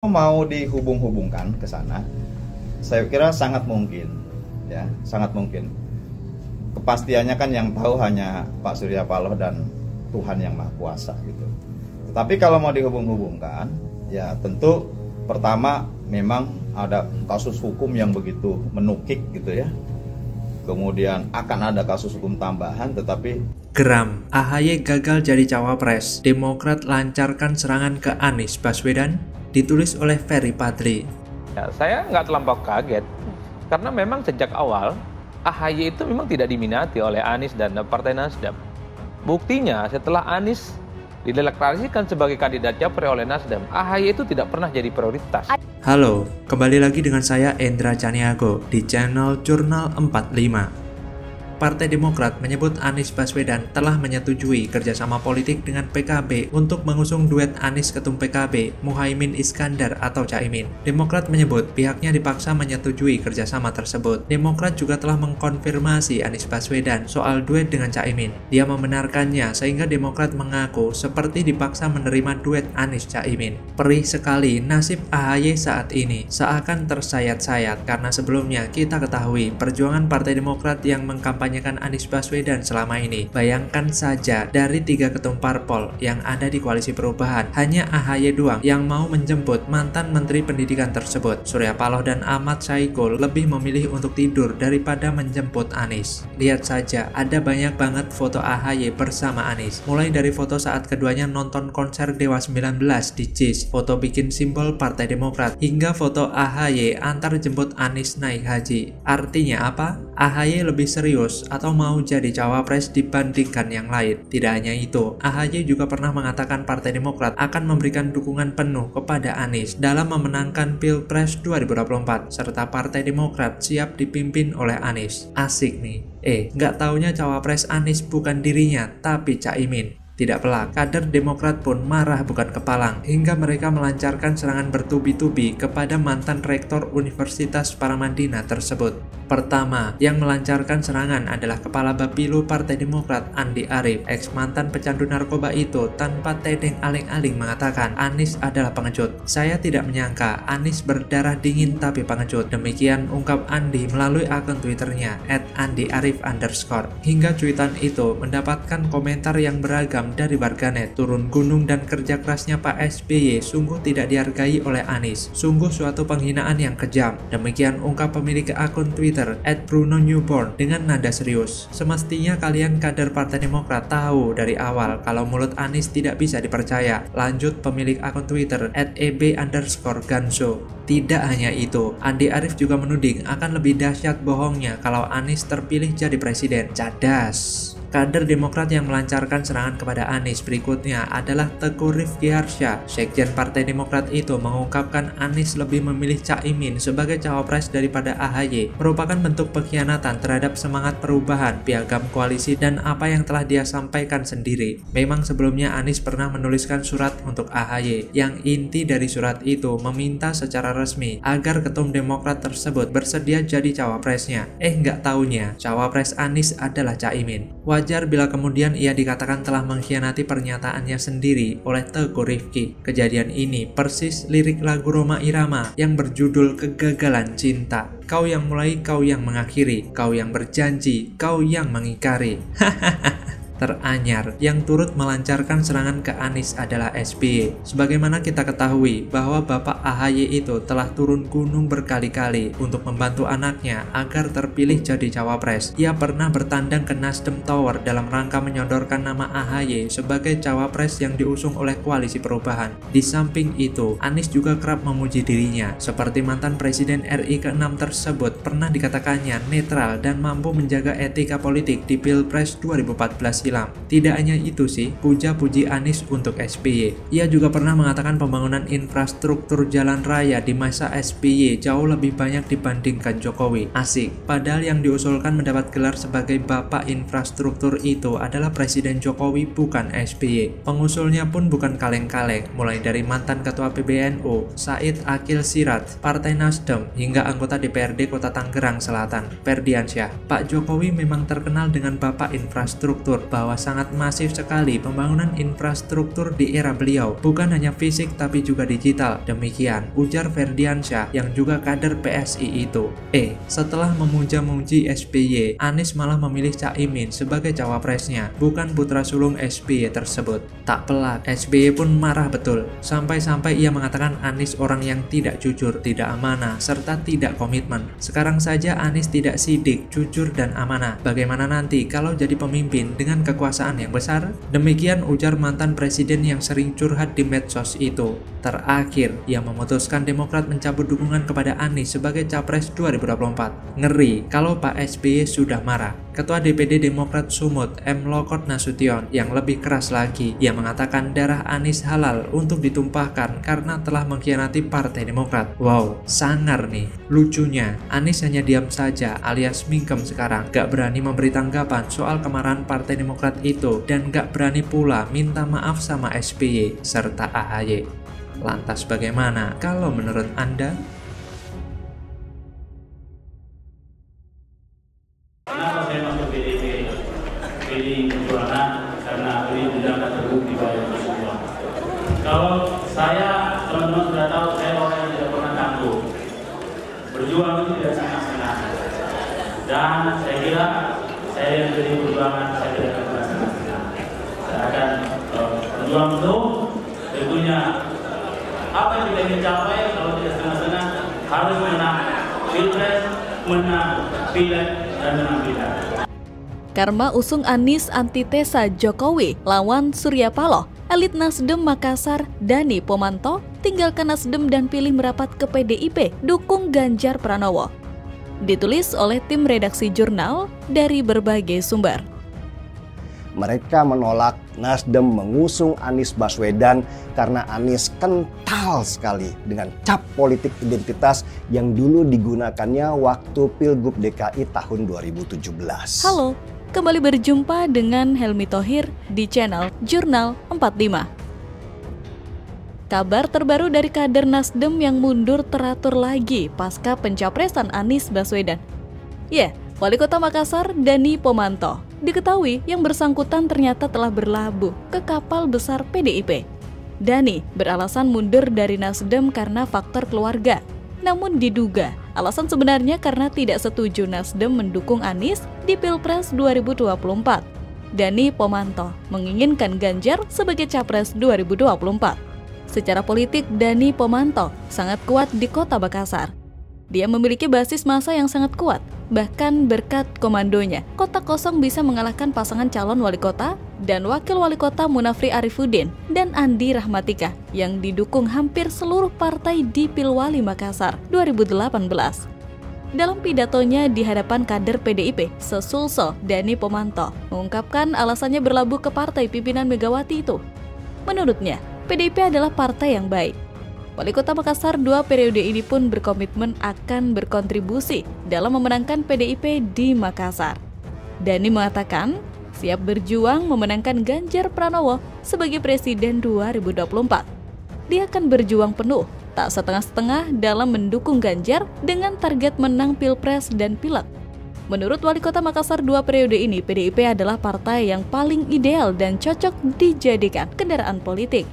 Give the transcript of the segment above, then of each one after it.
Mau dihubung-hubungkan ke sana, saya kira sangat mungkin, ya, sangat mungkin. Kepastiannya kan yang tahu hanya Pak Surya Paloh dan Tuhan yang Maha Kuasa gitu. Tetapi kalau mau dihubung-hubungkan, ya tentu pertama memang ada kasus hukum yang begitu menukik gitu ya. Kemudian akan ada kasus hukum tambahan, tetapi geram, AHY gagal jadi cawapres, Demokrat lancarkan serangan ke Anies Baswedan, ditulis oleh Ferry Padri. Ya, saya nggak terlampau kaget, karena memang sejak awal AHY itu memang tidak diminati oleh Anies dan Partai Nasdem. Buktinya setelah Anies dideklarasikan sebagai kandidat capres oleh Nasdem, AHY itu tidak pernah jadi prioritas. Halo, kembali lagi dengan saya Endra Caniago di channel Jurnal 45. Partai Demokrat menyebut Anies Baswedan telah menyetujui kerjasama politik dengan PKB untuk mengusung duet Anies Ketum PKB, Muhaimin Iskandar atau Caimin. Demokrat menyebut pihaknya dipaksa menyetujui kerjasama tersebut. Demokrat juga telah mengkonfirmasi Anies Baswedan soal duet dengan Caimin. Dia membenarkannya sehingga Demokrat mengaku seperti dipaksa menerima duet Anies Caimin. Perih sekali nasib AHY saat ini, seakan tersayat-sayat karena sebelumnya kita ketahui perjuangan Partai Demokrat yang mengkampanyekan Anies Baswedan selama ini. Bayangkan saja dari 3 ketum parpol yang ada di koalisi perubahan, hanya AHY doang yang mau menjemput mantan Menteri Pendidikan tersebut. Surya Paloh dan Ahmad Syahiku lebih memilih untuk tidur daripada menjemput Anies. Lihat saja, ada banyak banget foto AHY bersama Anies. Mulai dari foto saat keduanya nonton konser Dewa 19 di JIS, foto bikin simbol Partai Demokrat, hingga foto AHY antar jemput Anies naik haji. Artinya apa? AHY lebih serius atau mau jadi cawapres dibandingkan yang lain. Tidak hanya itu, AHY juga pernah mengatakan Partai Demokrat akan memberikan dukungan penuh kepada Anies dalam memenangkan Pilpres 2024, serta Partai Demokrat siap dipimpin oleh Anies. Asik nih. Nggak taunya cawapres Anies bukan dirinya, tapi Caimin. Tidak pelak, kader Demokrat pun marah bukan kepalang, hingga mereka melancarkan serangan bertubi-tubi kepada mantan rektor Universitas Paramadina tersebut. Pertama, yang melancarkan serangan adalah Kepala Bapilu Partai Demokrat Andi Arief. Ex-mantan pecandu narkoba itu tanpa tedeng aling-aling mengatakan Anies adalah pengecut. Saya tidak menyangka Anies berdarah dingin tapi pengecut. Demikian ungkap Andi melalui akun Twitternya @andiarif_. Hingga cuitan itu mendapatkan komentar yang beragam dari warganet. Turun gunung dan kerja kerasnya Pak SBY sungguh tidak dihargai oleh Anies. Sungguh suatu penghinaan yang kejam. Demikian ungkap pemilik akun Twitter @Bruno Newborn dengan nada serius. Semestinya kalian kader Partai Demokrat tahu dari awal kalau mulut Anies tidak bisa dipercaya. Lanjut pemilik akun Twitter @eb_ganso. Tidak hanya itu, Andi Arief juga menuding akan lebih dahsyat bohongnya kalau Anies terpilih jadi presiden. Cadas. Kader Demokrat yang melancarkan serangan kepada Anies berikutnya adalah Teguh Rifki Harsha. Sekjen Partai Demokrat itu mengungkapkan Anies lebih memilih Caimin sebagai cawapres daripada AHY, merupakan bentuk pengkhianatan terhadap semangat perubahan, piagam koalisi, dan apa yang telah dia sampaikan sendiri. Memang sebelumnya Anies pernah menuliskan surat untuk AHY, yang inti dari surat itu meminta secara resmi agar ketum Demokrat tersebut bersedia jadi cawapresnya. Nggak taunya, cawapres Anies adalah Caimin. Wajar bila kemudian ia dikatakan telah mengkhianati pernyataannya sendiri oleh Teguh Rifki. Kejadian ini persis lirik lagu Rhoma Irama yang berjudul Kegagalan Cinta. Kau yang mulai, kau yang mengakhiri, kau yang berjanji, kau yang mengingkari. Teranyar yang turut melancarkan serangan ke Anies adalah SBY. Sebagaimana kita ketahui bahwa Bapak AHY itu telah turun gunung berkali-kali untuk membantu anaknya agar terpilih jadi cawapres. Ia pernah bertandang ke Nasdem Tower dalam rangka menyodorkan nama AHY sebagai cawapres yang diusung oleh Koalisi Perubahan. Di samping itu, Anies juga kerap memuji dirinya, seperti mantan Presiden RI ke-6 tersebut pernah dikatakannya netral dan mampu menjaga etika politik di Pilpres 2014 silam. Tidak hanya itu sih, puja-puji Anies untuk SBY. Ia juga pernah mengatakan pembangunan infrastruktur jalan raya di masa SBY jauh lebih banyak dibandingkan Jokowi. Asik, padahal yang diusulkan mendapat gelar sebagai Bapak Infrastruktur itu adalah Presiden Jokowi, bukan SBY. Pengusulnya pun bukan kaleng-kaleng, mulai dari mantan Ketua PBNU, Said Akil Siraj, Partai Nasdem, hingga anggota DPRD Kota Tangerang Selatan, Ferdiansyah. Pak Jokowi memang terkenal dengan Bapak Infrastruktur, bahwa sangat masif sekali pembangunan infrastruktur di era beliau, bukan hanya fisik tapi juga digital. Demikian ujar Ferdiansyah yang juga kader PSI itu. Setelah memuja-muji SBY, Anies malah memilih Caimin sebagai cawapresnya, bukan putra sulung SBY tersebut. Tak pelak, SBY pun marah betul, sampai-sampai ia mengatakan Anies orang yang tidak jujur, tidak amanah, serta tidak komitmen. Sekarang saja Anies tidak sidik, jujur dan amanah. Bagaimana nanti kalau jadi pemimpin dengan kekuasaan yang besar? Demikian ujar mantan presiden yang sering curhat di medsos itu. Terakhir, ia memutuskan Demokrat mencabut dukungan kepada Anies sebagai capres 2024. Ngeri kalau Pak SBY sudah marah. Ketua DPD Demokrat Sumut, M. Lokot Nasution, yang lebih keras lagi, ia mengatakan darah Anies halal untuk ditumpahkan karena telah mengkhianati Partai Demokrat. Wow, sangar nih. Lucunya, Anies hanya diam saja alias mingkem sekarang, gak berani memberi tanggapan soal kemarahan Partai Demokrat itu, dan gak berani pula minta maaf sama SBY serta AHY. Lantas bagaimana kalau menurut Anda? Kenapa saya masuk PDI Perjuangan? Karena PDI Perjuangan terbukti banyak berjuang. Kalau saya, teman-teman sudah tahu, saya orang yang tidak pernah tangguh. Berjuang itu tidak senang-senang. Dan saya kira saya yang PDI Perjuangan, saya tidak akan pernah senang-senang. Saya akan berjuang terus. Tentunya apa yang kita ingin capai kalau tidak senang-senang harus menang Pilpres, menang Pileg, dan menang Pileg. Karma usung Anies antitesa Jokowi lawan Surya Paloh, elit Nasdem Makassar, Dani Pomanto, tinggalkan Nasdem dan pilih merapat ke PDIP, dukung Ganjar Pranowo. Ditulis oleh tim redaksi jurnal dari berbagai sumber. Mereka menolak Nasdem mengusung Anies Baswedan karena Anies kental sekali dengan cap politik identitas yang dulu digunakannya waktu Pilgub DKI tahun 2017. Halo, kembali berjumpa dengan Helmi Thohir di channel Jurnal 45. Kabar terbaru dari kader Nasdem yang mundur teratur lagi pasca pencapresan Anies Baswedan. Wali Kota Makassar, Dani Pomanto, diketahui yang bersangkutan ternyata telah berlabuh ke kapal besar PDIP. Dani beralasan mundur dari Nasdem karena faktor keluarga. Namun diduga alasan sebenarnya karena tidak setuju Nasdem mendukung Anies di Pilpres 2024. Dani Pomanto menginginkan Ganjar sebagai Capres 2024. Secara politik, Dani Pomanto sangat kuat di Kota Makassar. Dia memiliki basis massa yang sangat kuat. Bahkan berkat komandonya, Kota Kosong bisa mengalahkan pasangan calon wali kota dan wakil wali kota Munafri Arifuddin dan Andi Rahmatika yang didukung hampir seluruh partai di Pilwali Makassar 2018. Dalam pidatonya di hadapan kader PDIP, Sesulso, Dani Pomanto mengungkapkan alasannya berlabuh ke partai pimpinan Megawati itu. Menurutnya, PDIP adalah partai yang baik. Wali Kota Makassar 2 periode ini pun berkomitmen akan berkontribusi dalam memenangkan PDIP di Makassar. Dani mengatakan siap berjuang memenangkan Ganjar Pranowo sebagai Presiden 2024. Dia akan berjuang penuh, tak setengah-setengah dalam mendukung Ganjar dengan target menang Pilpres dan Pileg. Menurut Wali Kota Makassar 2 periode ini, PDIP adalah partai yang paling ideal dan cocok dijadikan kendaraan politik.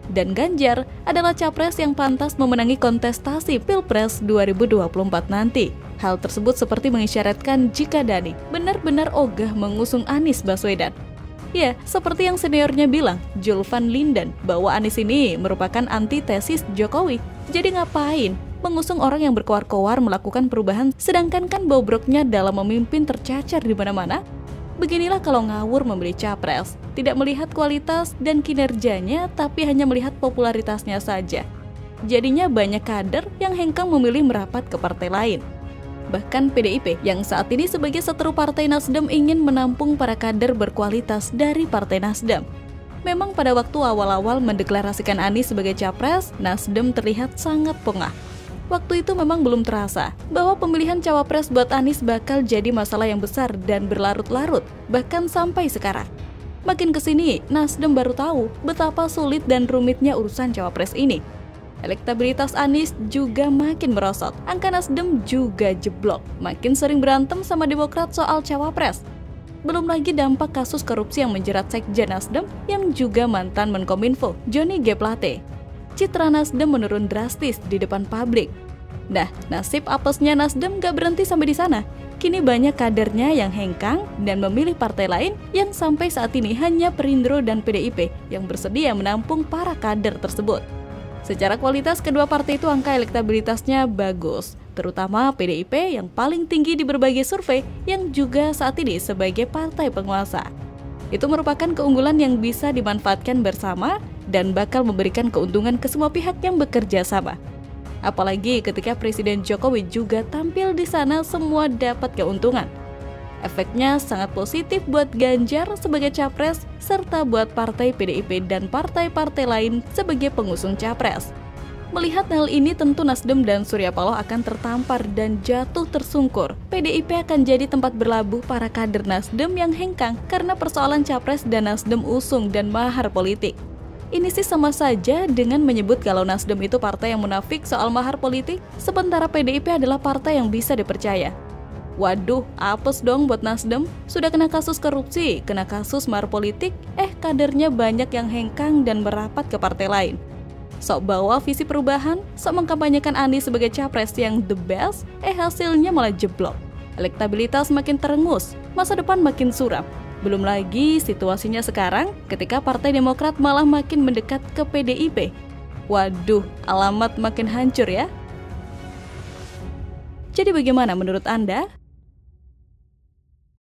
Dan Ganjar adalah capres yang pantas memenangi kontestasi Pilpres 2024 nanti. Hal tersebut seperti mengisyaratkan jika Dani benar-benar ogah mengusung Anies Baswedan. Seperti yang seniornya bilang, Julvan Linden, bahwa Anies ini merupakan antitesis Jokowi. Jadi ngapain mengusung orang yang berkoar-koar melakukan perubahan sedangkan kan bobroknya dalam memimpin tercacar di mana-mana? Beginilah kalau ngawur membeli capres, tidak melihat kualitas dan kinerjanya tapi hanya melihat popularitasnya saja. Jadinya banyak kader yang hengkang memilih merapat ke partai lain. Bahkan PDIP yang saat ini sebagai seteru Partai Nasdem ingin menampung para kader berkualitas dari Partai Nasdem. Memang pada waktu awal-awal mendeklarasikan Anies sebagai capres, Nasdem terlihat sangat pongah. Waktu itu memang belum terasa bahwa pemilihan cawapres buat Anies bakal jadi masalah yang besar dan berlarut-larut, bahkan sampai sekarang. Makin kesini, Nasdem baru tahu betapa sulit dan rumitnya urusan cawapres ini. Elektabilitas Anies juga makin merosot, angka Nasdem juga jeblok, makin sering berantem sama Demokrat soal cawapres. Belum lagi dampak kasus korupsi yang menjerat Sekjen Nasdem yang juga mantan Menkominfo, Johnny G. Plate. Citra Nasdem menurun drastis di depan publik. Nah, nasib apesnya Nasdem gak berhenti sampai di sana. Kini banyak kadernya yang hengkang dan memilih partai lain yang sampai saat ini hanya Perindro dan PDIP yang bersedia menampung para kader tersebut. Secara kualitas, kedua partai itu angka elektabilitasnya bagus, terutama PDIP yang paling tinggi di berbagai survei yang juga saat ini sebagai partai penguasa. Itu merupakan keunggulan yang bisa dimanfaatkan bersama dan bakal memberikan keuntungan ke semua pihak yang bekerja sama. Apalagi ketika Presiden Jokowi juga tampil di sana, semua dapat keuntungan. Efeknya sangat positif buat Ganjar sebagai capres, serta buat partai PDIP dan partai-partai lain sebagai pengusung capres. Melihat hal ini, tentu Nasdem dan Surya Paloh akan tertampar dan jatuh tersungkur. PDIP akan jadi tempat berlabuh para kader Nasdem yang hengkang karena persoalan capres dan Nasdem usung dan mahar politik. Ini sih sama saja dengan menyebut kalau Nasdem itu partai yang munafik soal mahar politik, sementara PDIP adalah partai yang bisa dipercaya. Waduh, apes dong buat Nasdem. Sudah kena kasus korupsi, kena kasus mahar politik, kadernya banyak yang hengkang dan merapat ke partai lain. Sok bawa visi perubahan, sok mengkampanyekan Anies sebagai capres yang the best, hasilnya malah jeblok. Elektabilitas makin terengus, masa depan makin suram. Belum lagi situasinya sekarang ketika Partai Demokrat malah makin mendekat ke PDIP. Waduh, alamat makin hancur ya. Jadi bagaimana menurut Anda?